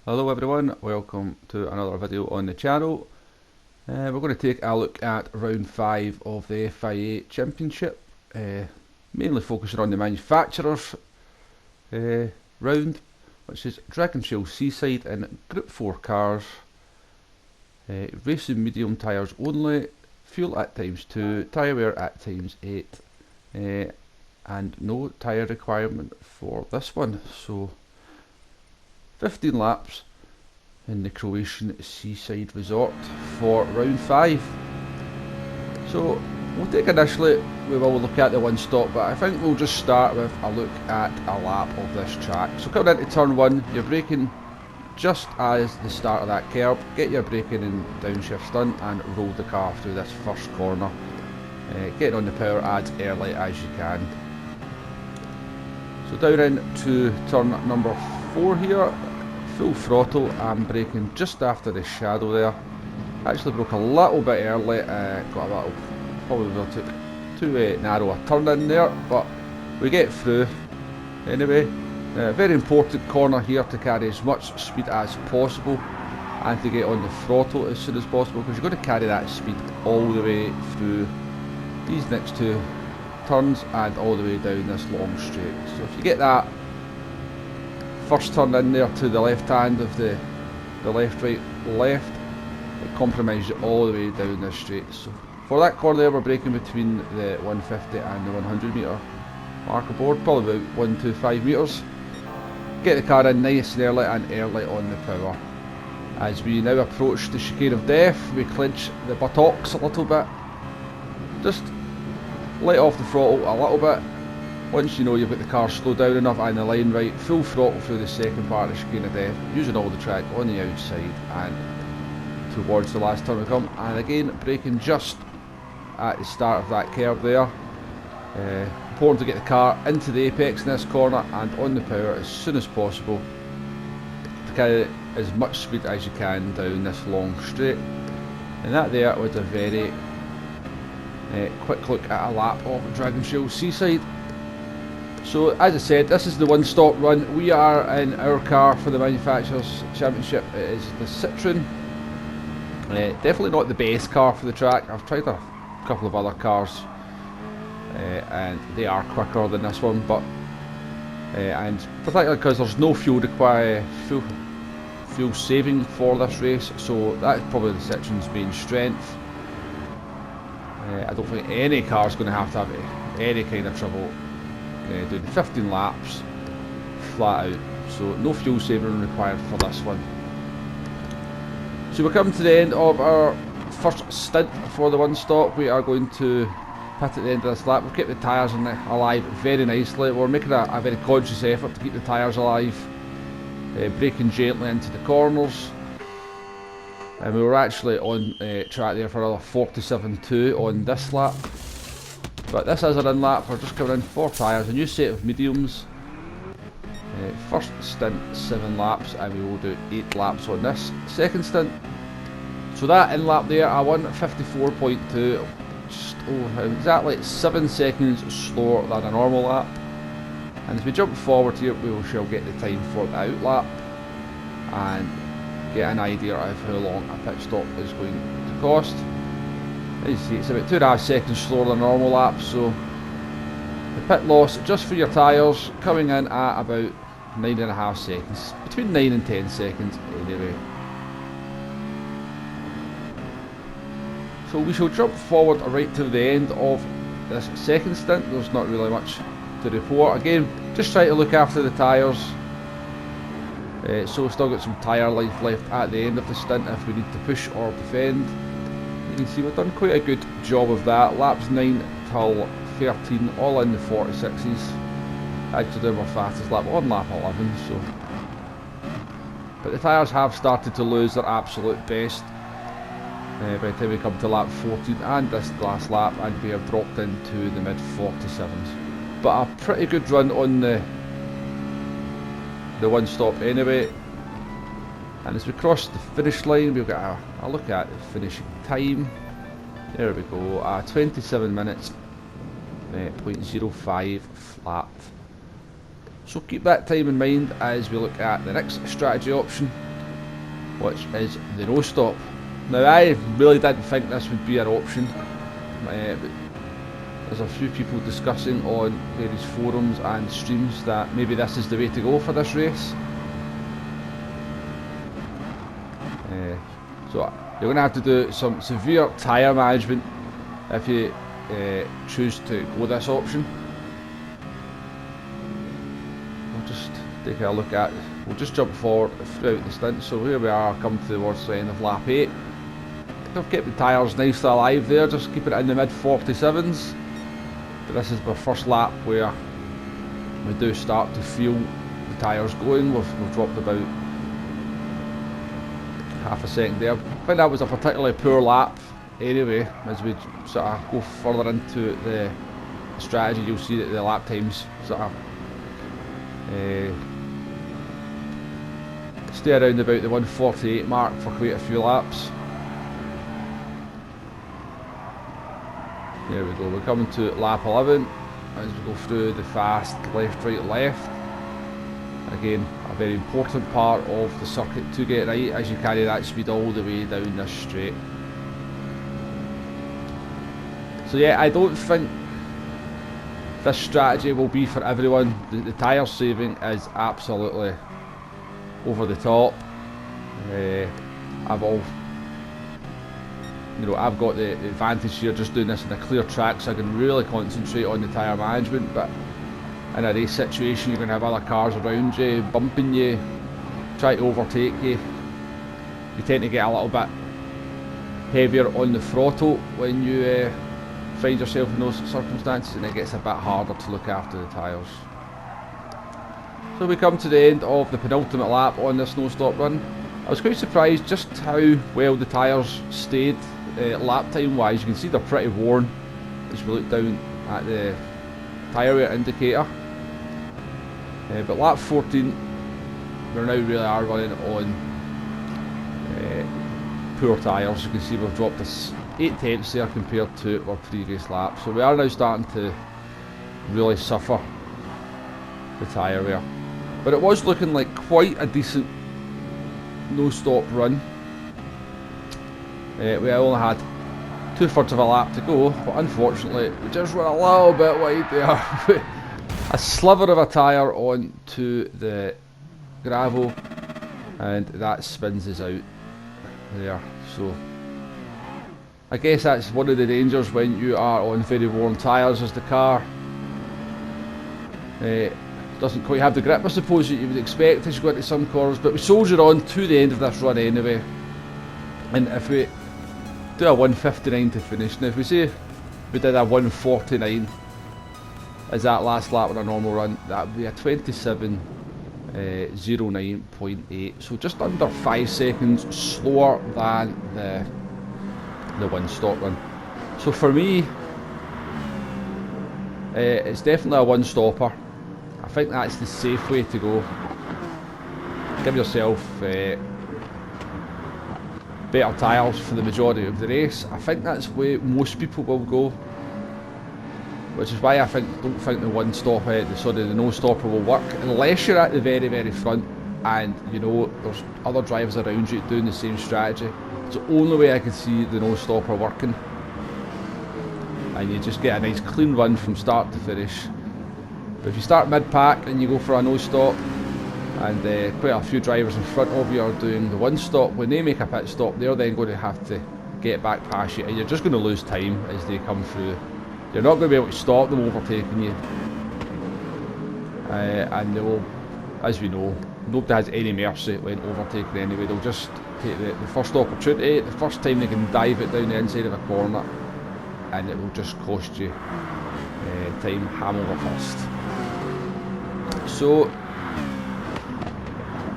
Hello everyone, welcome to another video on the channel. We're going to take a look at round 5 of the FIA Championship, mainly focusing on the manufacturers round, which is Dragon Trail Seaside in Group 4 cars, racing medium tyres only, fuel at ×2, tyre wear at ×8, and no tyre requirement for this one. So 15 laps in the Croatian seaside resort for round 5. So we'll take initially, we will look at the one stop, but I think we'll just start with a look at a lap of this track. So coming into turn 1, you're braking just as the start of that curb, get your braking and downshift stunt and roll the car through this first corner, getting on the power as early as you can. So down into turn number 4 here, full throttle, I'm braking just after the shadow there. Actually broke a little bit early, got a little, probably took too narrow a turn in there, but we get through anyway. Very important corner here to carry as much speed as possible and to get on the throttle as soon as possible, because you're going to carry that speed all the way through these next 2 turns and all the way down this long straight. So if you get that first turn in there to the left hand of the left, right, left, it compromises you all the way down this straight. So for that corner there, we're braking between the 150 and the 100 metre marker board, probably about 125 metres. Get the car in nice and early on the power. As we now approach the chicane of death, we clinch the buttocks a little bit. Just let off the throttle a little bit. Once you know you've got the car slowed down enough and the line right, full throttle through the second part of the chicane of death, using all the track on the outside and towards the last turn we come. And again, braking just at the start of that curve there. Important to get the car into the apex in this corner and on the power as soon as possible to carry as much speed as you can down this long straight. And that there was a very quick look at a lap of Dragon Trail Seaside. So as I said, this is the one stop run. We are in our car for the Manufacturers Championship. It is the Citroen. Definitely not the best car for the track. I've tried a couple of other cars and they are quicker than this one, but and particularly because there's no fuel saving for this race, so that's probably the Citroen's main strength. I don't think any car is going to have any kind of trouble doing 15 laps flat out, so no fuel saving required for this one. So we're coming to the end of our first stint for the one stop. We are going to pit at the end of this lap. We've kept the tyres alive very nicely. We're making a very conscious effort to keep the tyres alive, braking gently into the corners. And we were actually on track there for another 47.2 on this lap. But this is our in lap. We're just coming in 4 tyres, a new set of mediums. First stint 7 laps, and we will do 8 laps on this second stint. So that in lap there, I won 54.2, just exactly 7 seconds slower than a normal lap. And as we jump forward here, we shall get the time for the out lap and get an idea of how long a pit stop is going to cost. As you see, it's about 2.5 seconds slower than a normal lap, so the pit loss just for your tyres coming in at about 9.5 seconds, between 9 and 10 seconds anyway. So we shall jump forward right to the end of this second stint. There's not really much to report. Again, just try to look after the tyres. So we've still got some tyre life left at the end of the stint if we need to push or defend. You can see we've done quite a good job of that. Laps 9 till 13, all in the 46s. Actually doing our fastest lap on lap 11. So, but the tyres have started to lose their absolute best by the time we come to lap 14 and this last lap, and we have dropped into the mid 47s. But a pretty good run on the one stop anyway. And as we cross the finish line, we've got a look at the finishing time. There we go, 27 minutes, 0.05 flat. So keep that time in mind as we look at the next strategy option, which is the no stop. Now I really didn't think this would be an option, but there's a few people discussing on various forums and streams that maybe this is the way to go for this race. So you're going to have to do some severe tyre management if you choose to go this option. We'll just take a look at, we'll just jump forward throughout the stint. So here we are, coming towards the end of lap 8. I've kept the tyres nicely alive there, just keeping it in the mid 47s. But this is my first lap where we do start to feel the tyres going. We've dropped about half a second there. I think that was a particularly poor lap anyway. As we sort of go further into the strategy, you'll see that the lap times sort of stay around about the 1:48 mark for quite a few laps. There we go, we're coming to lap 11 as we go through the fast left, right, left. Again, a very important part of the circuit to get right as you carry that speed all the way down this straight. So yeah, I don't think this strategy will be for everyone. The tyre saving is absolutely over the top. I've got the advantage here just doing this in a clear track, so I can really concentrate on the tyre management. But in a race situation, you're going to have other cars around you, bumping you, try to overtake you. You tend to get a little bit heavier on the throttle when you find yourself in those circumstances, and it gets a bit harder to look after the tyres. So we come to the end of the penultimate lap on this no-stop run. I was quite surprised just how well the tyres stayed lap time wise. You can see they're pretty worn as we look down at the tyre wear indicator. But lap 14, we now really are running on poor tyres. You can see we've dropped us 8 tenths there compared to our previous lap. So we are now starting to really suffer the tyre wear. But it was looking like quite a decent no-stop run. We only had 2/3 of a lap to go, but unfortunately we just went a little bit wide there. A sliver of a tyre onto the gravel, and that spins us out there. So I guess that's one of the dangers when you are on very worn tyres, as the car doesn't quite have the grip, I suppose, that you would expect as you go into some corners. But we soldier on to the end of this run anyway, and if we do a 1:59 to finish, now if we say we did a 1:49 as that last lap on a normal run, that would be a 27:09.8, so just under 5 seconds slower than the one-stop run. So for me, it's definitely a one-stopper. I think that's the safe way to go. Give yourself better tyres for the majority of the race. I think that's where most people will go, which is why I don't think the the no-stopper will work unless you're at the very, very front and you know there's other drivers around you doing the same strategy. It's the only way I can see the no-stopper working, and you just get a nice clean run from start to finish. But if you start mid-pack and you go for a no-stop, and quite a few drivers in front of you are doing the one-stop, when they make a pit stop, they're then going to have to get back past you, and you're just going to lose time as they come through. You're not going to be able to stop them overtaking you, and they will, as we know, nobody has any mercy when overtaking anyway. They'll just take the first opportunity, the first time they can dive it down the inside of a corner, and it will just cost you time ham over fist. So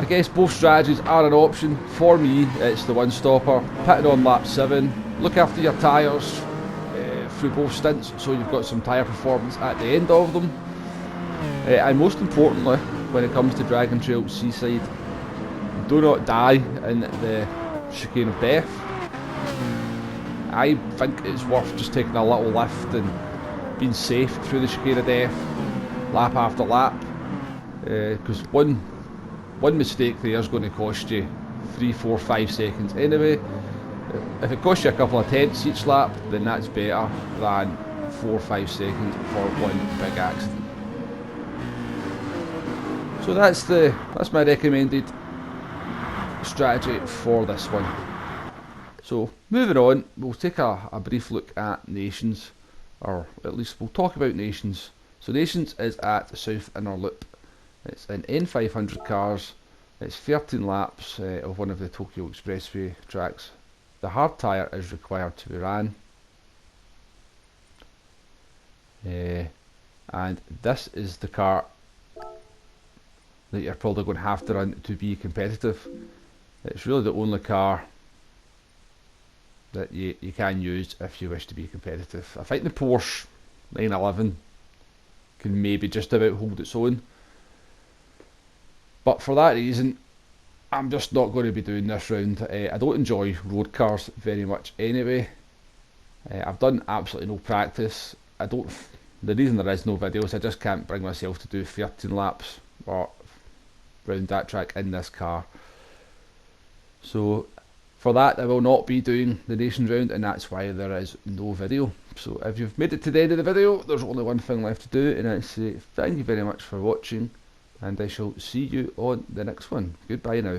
I guess both strategies are an option. For me, it's the one-stopper. Pitting on lap 7, look after your tyres through both stints, so you've got some tyre performance at the end of them. And most importantly, when it comes to Dragon Trail Seaside, do not die in the chicane of death. I think it's worth just taking a little lift and being safe through the chicane of death, lap after lap, because one mistake there is going to cost you 3, 4, 5 seconds anyway. If it costs you a couple of tenths each lap, then that's better than 4 or 5 seconds for one big accident. So that's my recommended strategy for this one. So moving on, we'll take a brief look at Nations, or at least we'll talk about Nations. So Nations is at the South Inner Loop. It's an N500 cars. It's 13 laps of one of the Tokyo Expressway tracks. The hard tyre is required to be ran. And this is the car that you're probably going to have to run to be competitive. It's really the only car that you can use if you wish to be competitive. I think the Porsche 911 can maybe just about hold its own, but for that reason I'm just not going to be doing this round. I don't enjoy road cars very much anyway. I've done absolutely no practice. The reason there is no videos, I just can't bring myself to do 13 laps or round that track in this car. So for that I will not be doing the Nations round, and that's why there is no video. So if you've made it to the end of the video, there's only one thing left to do, and that's say thank you very much for watching, and I shall see you on the next one. Goodbye now.